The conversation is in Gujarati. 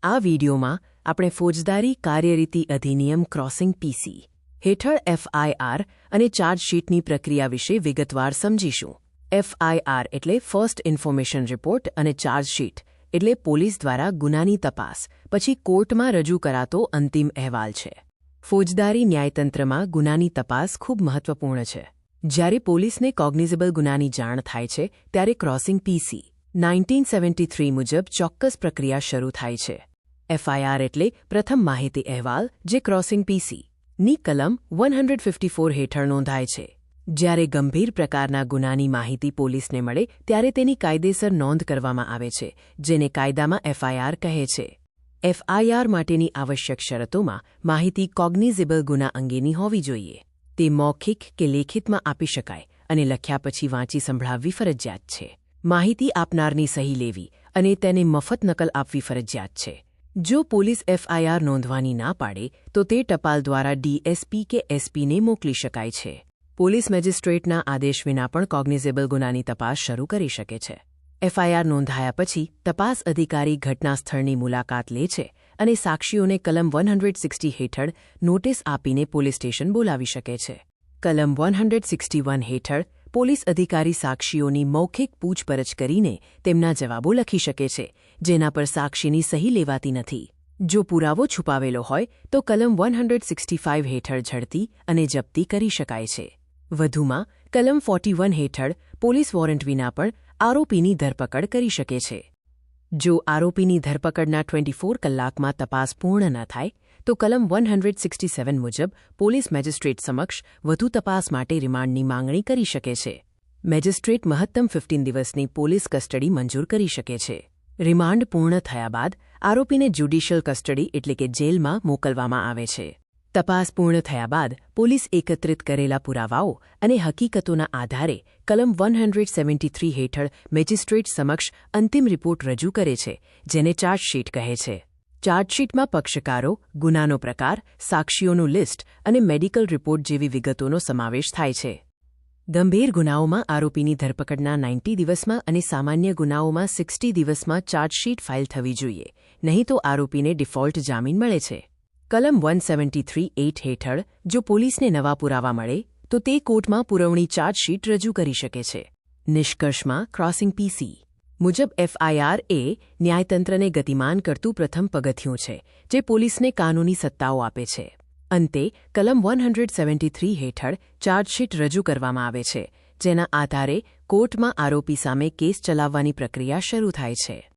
આ વિડીયોમાં આપણે ફોજદારી કાર્યરીતિ અધિનિયમ ક્રોસિંગ પીસી હેઠળ એફઆઈઆર અને ચાર્જશીટની પ્રક્રિયા વિશે વિગતવાર સમજીશું. એફઆઈઆર એટલે ફર્સ્ટ ઇન્ફોર્મેશન રિપોર્ટ અને ચાર્જશીટ એટલે પોલીસ દ્વારા ગુનાની તપાસ પછી કોર્ટમાં રજૂ કરાતો અંતિમ અહેવાલ છે. ફોજદારી ન્યાયતંત્રમાં ગુનાની તપાસ ખૂબ મહત્વપૂર્ણ છે. જ્યારે પોલીસને કોગ્નિઝેબલ ગુનાની જાણ થાય છે ત્યારે ક્રોસિંગ પીસી 1973 મુજબ ચોક્કસ પ્રક્રિયા શરૂ થાય છે. એફઆઈઆર એટલે પ્રથમ માહિતી અહેવાલ જે ક્રોસિંગ પીસી ની કલમ 154 હેઠળ નોંધાય છે. જ્યારે ગંભીર પ્રકારના ગુનાની માહિતી પોલીસને મળે ત્યારે તેની કાયદેસર નોંધ કરવામાં આવે છે, જેને કાયદામાં એફઆઈઆર કહે છે. એફઆઈઆર માટેની આવશ્યક શરતોમાં માહિતી કોગ્નિઝેબલ ગુના અંગેની હોવી જોઈએ. તે મૌખિક કે લેખિતમાં આપી શકાય અને લખ્યા પછી વાંચી સંભળાવવી ફરજિયાત છે. માહિતી આપનારની સહી લેવી અને તેને મફત નકલ આપવી ફરજિયાત છે. જો પોલીસ એફઆઈઆર નોંધવાની ના પાડે તો તે ટપાલ દ્વારા ડીએસપી કે એસપીને મોકલી શકાય છે. પોલીસ મેજિસ્ટ્રેટના આદેશ વિના પણ કોગ્નિઝેબલ ગુનાની તપાસ શરૂ કરી શકે છે. એફઆઈઆર નોંધાયા પછી તપાસ અધિકારી ઘટના સ્થળની મુલાકાત લે છે અને સાક્ષીઓને કલમ 160 હેઠળ નોટિસ આપીને પોલીસ સ્ટેશન બોલાવી શકે છે. કલમ 161 હેઠળ પોલીસ અધિકારી સાક્ષીઓની મૌખિક પૂછપરછ કરીને તેમના જવાબો લખી શકે છે, જેના પર સાક્ષીની સહી લેવાતી નથી. જો પુરાવો છુપાવેલો હોય તો કલમ 165 હેઠળ ઝડપી અને જપ્તી કરી શકાય છે. વધુમાં કલમ 41 હેઠળ પોલીસ વોરંટ વિના પણ આરોપીની ધરપકડ કરી શકે છે. જો આરોપીની ધરપકડના 24 કલાકમાં તપાસ પૂર્ણ ન થાય તો કલમ 167 મુજબ પોલીસ મેજિસ્ટ્રેટ સમક્ષ વધુ તપાસ માટે રિમાન્ડની માંગણી કરી શકે છે. મેજિસ્ટ્રેટ મહત્તમ 15 દિવસની પોલીસ કસ્ટડી મંજૂર કરી શકે છે. રિમાન્ડ પૂર્ણ થયા બાદ આરોપીને જ્યુડિશિયલ કસ્ટડી એટલે કે જેલમાં મોકલવામાં આવે છે. તપાસ પૂર્ણ થયા બાદ પોલીસ એકત્રિત કરેલા પુરાવાઓ અને હકીકતોના આધારે કલમ 173 હેઠળ મેજિસ્ટ્રેટ સમક્ષ અંતિમ રિપોર્ટ રજૂ કરે છે, જેને ચાર્જશીટ કહે છે. ચાર્જશીટમાં પક્ષકારો, ગુનાનો પ્રકાર, સાક્ષીઓનું લિસ્ટ અને મેડિકલ રિપોર્ટ જેવી વિગતોનો સમાવેશ થાય છે. ગંભીર ગુનાઓમાં આરોપીની ધરપકડના 90 દિવસમાં અને સામાન્ય ગુનાઓમાં 60 દિવસમાં ચાર્જશીટ ફાઇલ થવી જોઈએ, નહીં તો આરોપીને ડિફોલ્ટ જામીન મળે છે. કલમ 173(8) હેઠળ જો પોલીસને નવા પુરાવા મળે તો તે કોર્ટમાં પુરવણી ચાર્જશીટ રજૂ કરી શકે છે. નિષ્કર્ષમાં ક્રોસિંગ પીસી મુજબ એફઆઈઆર એ ન્યાયતંત્રને ગતિમાન કરતું પ્રથમ પગથિયું છે, જે પોલીસને કાનૂની સત્તાઓ આપે છે. અંતે કલમ 173 હેઠળ ચાર્જશીટ રજૂ કરવામાં આવે છે, જેના આધારે કોર્ટમાં આરોપી સામે કેસ ચલાવવાની પ્રક્રિયા શરૂ થાય છે.